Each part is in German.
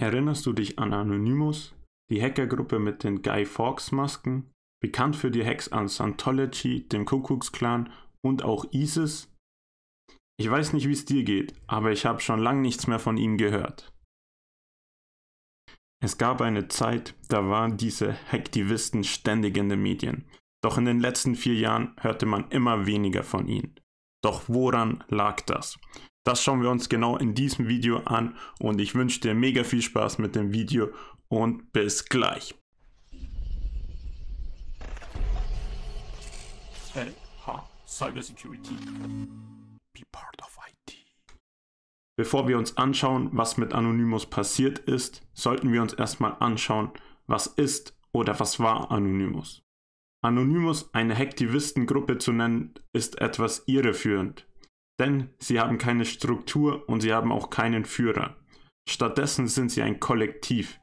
Erinnerst du dich an Anonymous, die Hackergruppe mit den Guy Fawkes-Masken, bekannt für die Hacks an Scientology, dem Kuckucksklan und auch ISIS? Ich weiß nicht, wie es dir geht, aber ich habe schon lange nichts mehr von ihnen gehört. Es gab eine Zeit, da waren diese Hacktivisten ständig in den Medien. Doch in den letzten 4 Jahren hörte man immer weniger von ihnen. Doch woran lag das? Das schauen wir uns genau in diesem Video an und ich wünsche dir mega viel Spaß mit dem Video und bis gleich. LH Cybersecurity. Be part of IT. Bevor wir uns anschauen, was mit Anonymous passiert ist, sollten wir uns erstmal anschauen, was ist oder was war Anonymous. Anonymous, eine Hacktivistengruppe zu nennen, ist etwas irreführend. Denn sie haben keine Struktur und sie haben auch keinen Führer. Stattdessen sind sie ein Kollektiv,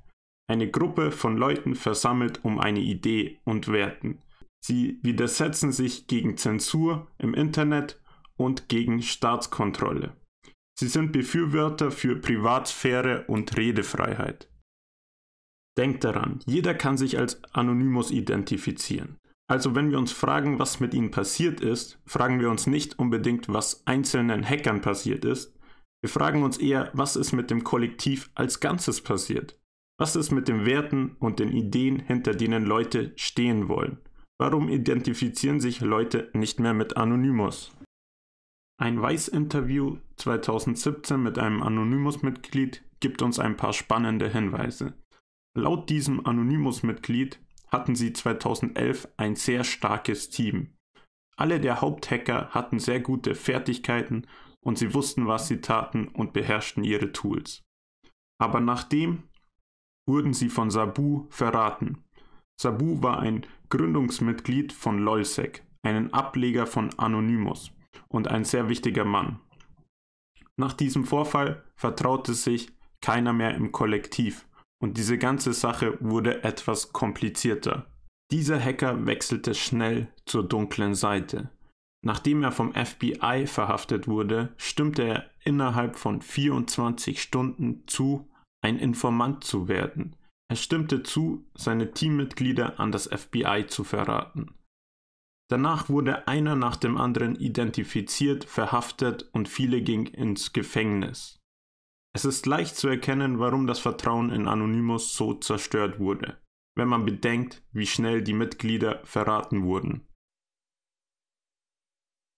eine Gruppe von Leuten versammelt um eine Idee und Werten. Sie widersetzen sich gegen Zensur im Internet und gegen Staatskontrolle. Sie sind Befürworter für Privatsphäre und Redefreiheit. Denkt daran, jeder kann sich als Anonymous identifizieren. Also wenn wir uns fragen, was mit ihnen passiert ist, fragen wir uns nicht unbedingt, was einzelnen Hackern passiert ist. Wir fragen uns eher, was ist mit dem Kollektiv als Ganzes passiert? Was ist mit den Werten und den Ideen, hinter denen Leute stehen wollen? Warum identifizieren sich Leute nicht mehr mit Anonymous? Ein Vice-Interview 2017 mit einem Anonymous-Mitglied gibt uns ein paar spannende Hinweise. Laut diesem Anonymous-Mitglied hatten sie 2011 ein sehr starkes Team. Alle der Haupthacker hatten sehr gute Fertigkeiten und sie wussten, was sie taten und beherrschten ihre Tools. Aber nachdem wurden sie von Sabu verraten. Sabu war ein Gründungsmitglied von Lolsec, einen Ableger von Anonymous und ein sehr wichtiger Mann. Nach diesem Vorfall vertraute sich keiner mehr im Kollektiv. Und diese ganze Sache wurde etwas komplizierter. Dieser Hacker wechselte schnell zur dunklen Seite. Nachdem er vom FBI verhaftet wurde, stimmte er innerhalb von 24 Stunden zu, ein Informant zu werden. Er stimmte zu, seine Teammitglieder an das FBI zu verraten. Danach wurde einer nach dem anderen identifiziert, verhaftet und viele gingen ins Gefängnis. Es ist leicht zu erkennen, warum das Vertrauen in Anonymous so zerstört wurde, wenn man bedenkt, wie schnell die Mitglieder verraten wurden.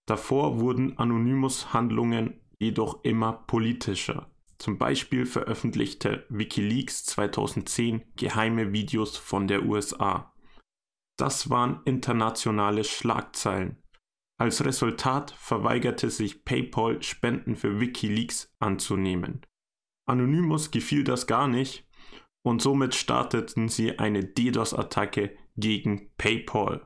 Davor wurden Anonymous-Handlungen jedoch immer politischer. Zum Beispiel veröffentlichte WikiLeaks 2010 geheime Videos von der USA. Das waren internationale Schlagzeilen. Als Resultat verweigerte sich PayPal, Spenden für WikiLeaks anzunehmen. Anonymous gefiel das gar nicht und somit starteten sie eine DDoS-Attacke gegen PayPal.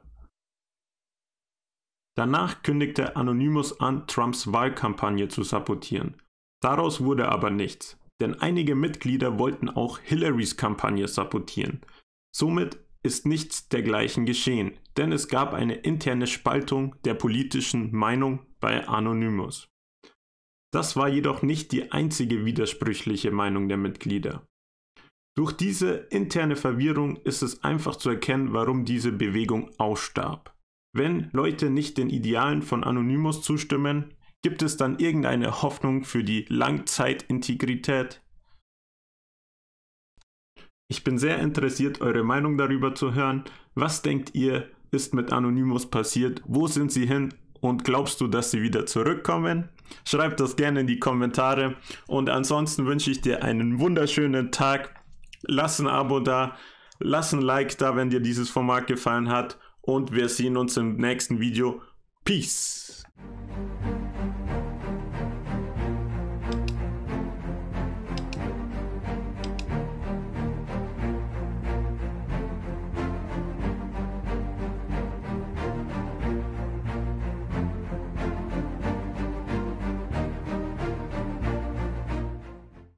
Danach kündigte Anonymous an, Trumps Wahlkampagne zu sabotieren. Daraus wurde aber nichts, denn einige Mitglieder wollten auch Hillarys Kampagne sabotieren. Somit ist nichts dergleichen geschehen, denn es gab eine interne Spaltung der politischen Meinung bei Anonymous. Das war jedoch nicht die einzige widersprüchliche Meinung der Mitglieder. Durch diese interne Verwirrung ist es einfach zu erkennen, warum diese Bewegung ausstarb. Wenn Leute nicht den Idealen von Anonymous zustimmen, gibt es dann irgendeine Hoffnung für die Langzeitintegrität? Ich bin sehr interessiert, eure Meinung darüber zu hören. Was denkt ihr, ist mit Anonymous passiert? Wo sind sie hin? Und glaubst du, dass sie wieder zurückkommen? Schreib das gerne in die Kommentare. Und ansonsten wünsche ich dir einen wunderschönen Tag. Lass ein Abo da, lass ein Like da, wenn dir dieses Format gefallen hat. Und wir sehen uns im nächsten Video. Peace!